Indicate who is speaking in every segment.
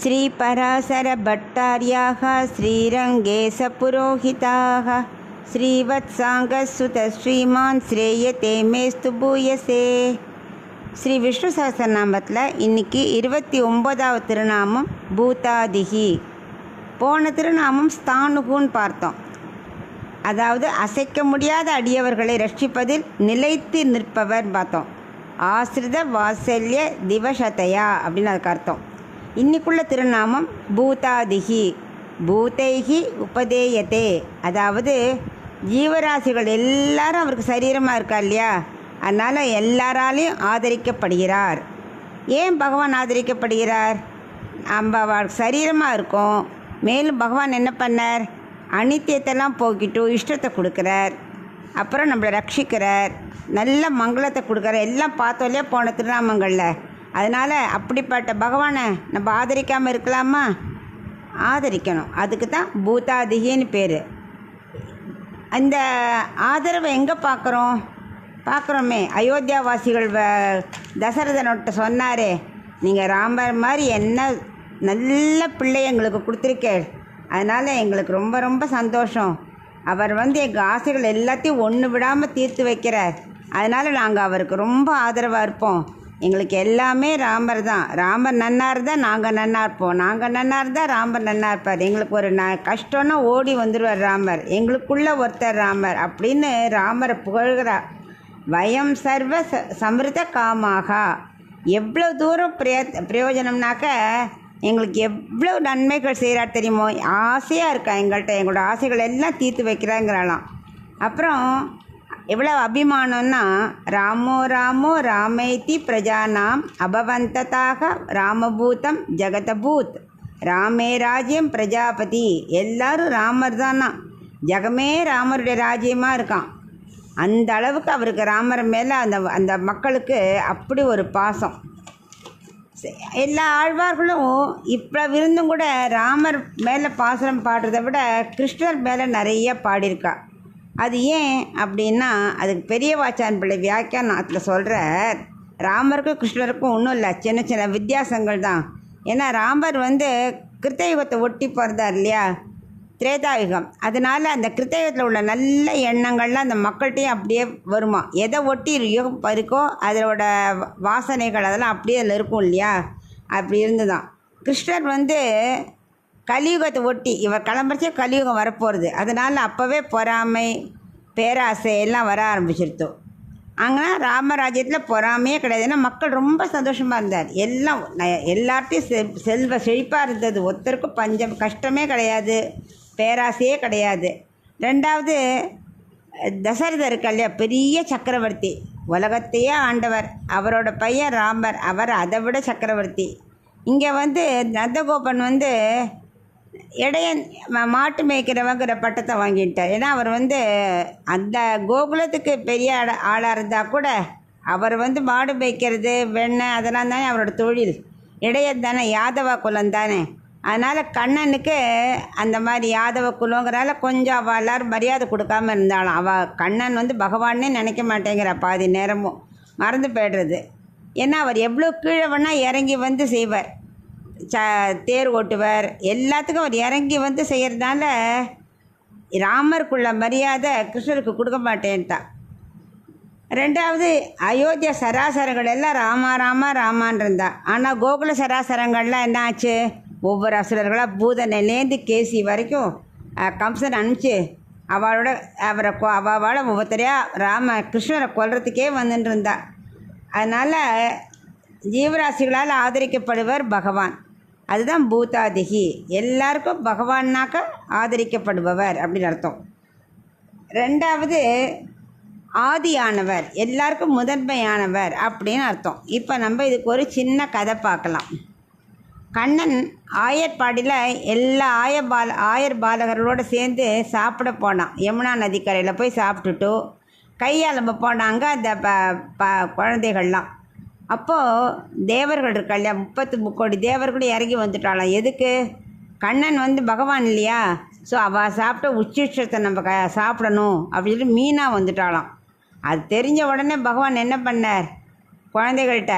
Speaker 1: श्रीपराशरभट्टार्याः श्रीरङ्गेशपुरोहिताः श्रीवत्साङ्गसुत श्रीमान् श्रेयते मेस्तु பூயசே. ஸ்ரீ விஷ்ணு சஹஸ்ரநாமத்தில் இன்றைக்கி 29வது திருநாமம் பூதாதிகி. போன திருநாமம் ஸ்தானுகுன்னு பார்த்தோம். அதாவது அசைக்க முடியாத அடியவர்களை ரட்சிப்பதில் நிலைத்து நிற்பவர் பார்த்தோம். ஆசிரித வாத்சல்ய திவசதையா அப்படின்னு அதுக்கு அர்த்தம். இன்னைக்குள்ள திருநாமம் பூதாதிகி. பூதைகி உபதேயத்தே, அதாவது ஜீவராசிகள் எல்லாரும் அவருக்கு சரீரமாக இருக்கா இல்லையா, அதனால் எல்லாராலையும் ஆதரிக்கப்படுகிறார். ஏன் பகவான் ஆதரிக்கப்படுகிறார்? நம்ம அவருக்கு சரீரமாக இருக்கோம். மேலும் பகவான் என்ன பண்ணார்? அனித்தியத்தெல்லாம் போக்கிட்டு இஷ்டத்தை கொடுக்குறார். அப்புறம் நம்மளை ரட்சிக்கிறார், நல்ல மங்களத்தை கொடுக்குறார். எல்லாம் பார்த்தோம் இல்லையா போன திருநாமங்களில். அதனால் அப்படிப்பட்ட பகவானை நம்ம ஆதரிக்காமல் இருக்கலாமா? ஆதரிக்கணும். அதுக்கு தான் பூதாதிகின்னு பேர். அந்த ஆதரவை எங்கே பார்க்குறோமே, அயோத்தியாவாசிகள் தசரதனோட்ட சொன்னாரே, நீங்கள் ராமர் மாதிரி என்ன நல்ல பிள்ளை எங்களுக்கு கொடுத்துருக்கேள், அதனால் எங்களுக்கு ரொம்ப ரொம்ப சந்தோஷம். அவர் எங்கள் ஆசைகள் எல்லாத்தையும் ஒன்று விடாமல் தீர்த்து வைக்கிறார். அதனால் நாங்கள் அவருக்கு ரொம்ப ஆதரவாக இருப்போம். எங்களுக்கு எல்லாமே ராமர் தான். ராமர் நன்னா இருந்தால் நாங்கள் நன்னா இருப்போம், நாங்கள் நன்னா இருந்தால் ராமர் நன்னா இருப்பார். எங்களுக்கு ஒரு கஷ்டம்னா ஓடி வந்துடுவார் ராமர், எங்களுக்குள்ள ஒருத்தர் ராமர் அப்படின்னு ராமரை புகழ்கிறார். வயம் சர்வ சமிருத காமாக. எவ்வளோ தூரம் பிரயோஜனம்னாக்க எங்களுக்கு எவ்வளோ நன்மைகள் செய்கிறார் தெரியுமோ. ஆசையாக இருக்கா எங்கள்கிட்ட, எங்களோட ஆசைகள் எல்லாம் தீர்த்து வைக்கிறாங்கிறாளாம். அப்புறம் எவ்வளோ அபிமானம்னா, ராமோ ராமோ ராமைத்தி பிரஜானாம் அபவந்ததாக ராமபூதம் ஜெகதபூத் ராமே ராஜ்யம் பிரஜாபதி. எல்லாரும் ராமர் தானா, ஜெகமே ராமருடைய ராஜ்யமாக இருக்கான். அந்த அளவுக்கு அவருக்கு ராமர் மேலே அந்த மக்களுக்கு அப்படி ஒரு பாசம். எல்லா ஆழ்வார்களும் இப்போ இருந்தும் கூட ராமர் மேலே பாசனம் பாடுறதை விட கிருஷ்ணர் மேலே நிறைய பாடியிருக்கா. அது ஏன் அப்படின்னா, அதுக்கு பெரிய வாச்சான் பிள்ளை வியாக்கியானத்தில் சொல்கிறார், ராமருக்கும் கிருஷ்ணருக்கும் ஒன்றும் இல்லை, சின்ன சின்ன வித்தியாசங்கள் தான். ஏன்னா ராமர் கிருத்தயுகத்தை ஒட்டி பிறந்தார் இல்லையா, திரேதாயுகம். அதனால் அந்த கிருத்தயுகத்தில் உள்ள நல்ல எண்ணங்கள்லாம் அந்த மக்கள்கிட்டையும் அப்படியே வருமா. எதை ஒட்டி இருக்கோ அதோட வாசனைகள் அதெல்லாம் அப்படியே அதில் இருக்கும் இல்லையா, அப்படி இருந்து தான். கிருஷ்ணர் கலியுகத்தை ஒட்டி, இவர் கிளம்புறச்சே கலியுகம் வரப்போகிறது. அதனால் அப்போவே பொறாமை பேராசை எல்லாம் வர ஆரம்பிச்சிருத்தோம். அங்கே ராமராஜ்யத்தில் பொறாமையே கிடையாது. ஏன்னா மக்கள் ரொம்ப சந்தோஷமாக இருந்தார். எல்லாம் எல்லார்ட்டையும் செல்வ செழிப்பாக இருந்தது. ஒருத்தருக்கும் பஞ்சம் கஷ்டமே கிடையாது, பேராசையே கிடையாது. ரெண்டாவது, தசரதர் இருக்கா இல்லையா, பெரிய சக்கரவர்த்தி, உலகத்தையே ஆண்டவர். அவரோட பையன் ராமர், அவர் அதை விட சக்கரவர்த்தி. இங்கே நந்தகோபன் இடையன் மாட்டு மேய்க்கிறவங்கிற பட்டத்தை வாங்கிட்டார். ஏன்னா அவர் அந்த கோகுலத்துக்கு பெரிய ஆளாக இருந்தால் கூட அவர் மாடு மேய்க்கிறது வெண்ணெய் அதெல்லாம் தானே அவரோட தொழில். இடையன் தானே, யாதவ குலம் தானே. அதனால் கண்ணனுக்கு அந்த மாதிரி யாதவ குலங்கிறனால கொஞ்சம் அவள் எல்லோரும் மரியாதை கொடுக்காமல் இருந்தாலும், அவள் கண்ணன் பகவானே நினைக்க மாட்டேங்கிற, பாதி நேரமும் மறந்து போய்டுறது. ஏன்னா அவர் எவ்வளோ கீழே வேணால் இறங்கி செய்வார், தேர் ஓட்டுவர், எல்லாத்துக்கும் அவர் இறங்கி செய்கிறதுனால ராமருக்குள்ள மரியாதை கிருஷ்ணருக்கு கொடுக்க மாட்டேன்ட்டா. ரெண்டாவது, அயோத்தியா சராசரங்கள் எல்லாம் ராமா ராமா ராமான் இருந்தா. ஆனால் கோகுல சராசரங்கள்லாம் என்ன ஆச்சு, ஒவ்வொரு அசுரர்களாக பூதனையிலேருந்து கேசி வரைக்கும் கம்சன் அனுப்பிச்சு அவளோட ஒவ்வொருத்தரையாக கிருஷ்ணரை கொல்றதுக்கே வந்துட்டு இருந்தா. அதனால் ஜீவராசிகளால் ஆதரிக்கப்படுவர் பகவான். அதுதான் பூதாதிகி. எல்லாருக்கும் பகவான்னாக்க ஆதரிக்கப்படுபவர் அப்படின்னு அர்த்தம். ரெண்டாவது, ஆதியானவர், எல்லாருக்கும் முதன்மையானவர் அப்படின்னு அர்த்தம். இப்போ நம்ம இதுக்கு ஒரு சின்ன கதை பார்க்கலாம். கண்ணன் ஆயர்பாடியில் எல்லா ஆயர் பாலகர்களோடு சேர்ந்து சாப்பிட போனான். யமுனா நதிக்கரையில் போய் சாப்பிட்டுட்டு கையாளம்ப போனாங்க அந்த குழந்தைகள்லாம். அப்போது தேவர்கள் இருக்கா இல்லையா, 33 கோடி தேவர்களும் இறங்கி வந்துட்டாளாம். எதுக்கு? கண்ணன் பகவான் இல்லையா, ஸோ அவள் சாப்பிட்ட உச்சிஷ்டத்தை நம்ம சாப்பிடணும் அப்படின்னு சொல்லி மீனாக வந்துட்டாளாம். அது தெரிஞ்ச உடனே பகவான் என்ன பண்ணார், குழந்தைகள்கிட்ட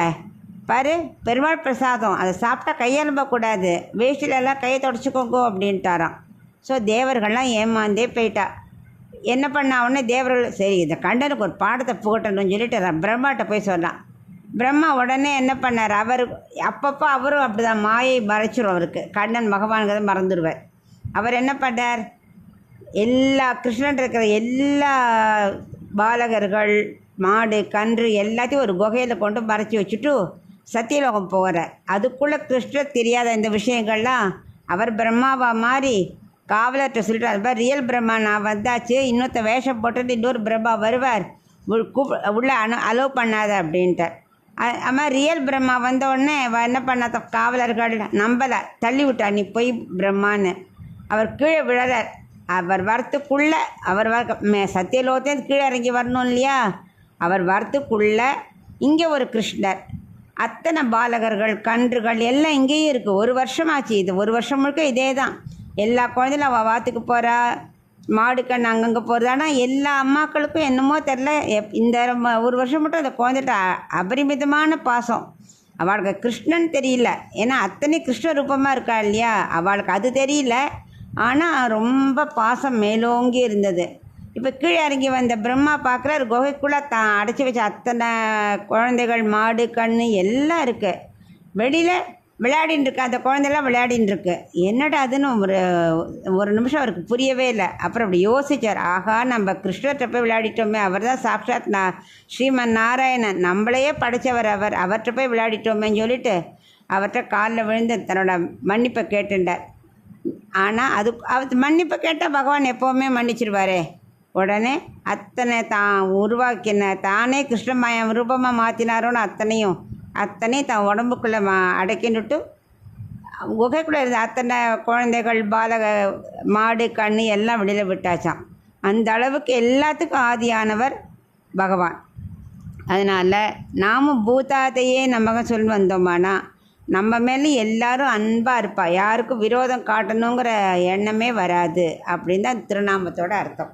Speaker 1: பாரு பெருமாள் பிரசாதம், அதை சாப்பிட்டா கையெலும்பக்கூடாது, வேஷ்டிலெல்லாம் கையை தொடச்சிக்கோங்க அப்படின்ட்டாராம். ஸோ தேவர்கள்லாம் ஏமாந்தே போயிட்டா. என்ன பண்ண உடனே தேவர்கள் சரி இந்த கண்டனுக்கு ஒரு பாடத்தை புகட்டணும்னு சொல்லிட்டு பிரம்மாட்ட போய் சொன்னான். பிரம்மா உடனே என்ன பண்ணார், அவர் அப்பப்போ அவரும் அப்படி தான் மாயை மறைச்சிரும் அவருக்கு, கண்ணன் பகவான்கிறத மறந்துடுவார். அவர் என்ன பண்ணார், எல்லா கிருஷ்ணன் இருக்கிற எல்லா பாலகர்கள் மாடு கன்று எல்லாத்தையும் ஒரு குகையில் கொண்டு மறைச்சி வச்சுட்டு சத்தியலோகம் போகிறார். அதுக்குள்ளே கிருஷ்ணர் தெரியாத இந்த விஷயங்கள்லாம் அவர் பிரம்மாவா மாறி காவலர்கிட்ட சொல்லிட்டு அது மாதிரி ரியல் பிரம்மா நான் வந்தாச்சு, இன்னொருத்த வேஷம் போட்டுட்டு இன்னொரு பிரம்மா வருவார், உள்ளே அலோவ் பண்ணாத அப்படின்ட்டார். அது மாதிரி ரியல் பிரம்மா வந்த உடனே என்ன பண்ணாத காவலர்கள் நம்பலை, தள்ளி விட்டா நீ போய் பிரம்மான்னு. அவர் கீழே விழறார். அவர் வரத்துக்குள்ளே அவர் சத்தியலோகத்தையும் கீழே இறங்கி வரணும் இல்லையா, அவர் வரத்துக்குள்ளே இங்கே ஒரு கிருஷ்ணர், அத்தனை பாலகர்கள் கன்றுகள் எல்லாம் இங்கேயும் இருக்குது. ஒரு வருஷமாச்சு, இது ஒரு வருஷம் முழுக்க இதே தான். எல்லா குழந்தையும் அவள் வாத்துக்கு போகிறா, மாடு கண் அங்கங்கே போகிறது. ஆனால் எல்லா அம்மாக்களுக்கும் என்னமோ தெரில, இந்த ஒரு வருஷம் மட்டும் அந்த குழந்தைகிட்ட அபரிமிதமான பாசம். அவளுக்கு கிருஷ்ணன் தெரியல, ஏன்னா அத்தனை கிருஷ்ண ரூபமாக இருக்கா இல்லையா, அவளுக்கு அது தெரியல. ஆனால் ரொம்ப பாசம் மேலோங்கி இருந்தது. இப்போ கீழே இறங்கி வந்த பிரம்மா பார்க்குறாரு, குகைக்குள்ளே தான் அடைச்சி வச்ச அத்தனை குழந்தைகள் மாடு கண் எல்லாம் இருக்குது. வெளியில் விளையாடின்னு இருக்கு, அந்த குழந்தைலாம் விளையாடின்னு இருக்கு. என்னடா அதுன்னு ஒரு நிமிஷம் அவருக்கு புரியவே இல்லை. அப்புறம் அப்படி யோசித்தார், ஆகா நம்ம கிருஷ்ணர்கிட்ட போய் விளையாடிட்டோமே, அவர் தான் சாட்சாத் ஸ்ரீமன் நாராயணன், நம்மளையே படைத்தவர், அவர்கிட்ட போய் விளையாடிட்டோமேன்னு சொல்லிட்டு அவர்கிட்ட காலில் விழுந்து தன்னோட மன்னிப்பை கேட்டுண்டார். ஆனால் அவர் மன்னிப்பை கேட்டால் பகவான் எப்போவுமே மன்னிச்சிருவாரே. உடனே அத்தனை தான் உருவாக்கின தானே கிருஷ்ணமாயம் ரூபமாக மாற்றினாரோன்னு அத்தனை தான் உடம்புக்குள்ளே அடைக்கின்னுட்டு குகைக்குள்ளே இருந்த அத்தனை குழந்தைகள் பாலக மாடு கண்ணு எல்லாம் வெளியில் விட்டாச்சான். அந்த அளவுக்கு எல்லாத்துக்கும் ஆதியானவர் பகவான். அதனால் நாமும் பூதாதையே நம்ம சொல்லி வந்தோமானா நம்ம மேலே எல்லாரும் அன்பாக இருப்பா, யாருக்கும் விரோதம் காட்டணுங்கிற எண்ணமே வராது அப்படின்னு தான் திருநாமத்தோட அர்த்தம்.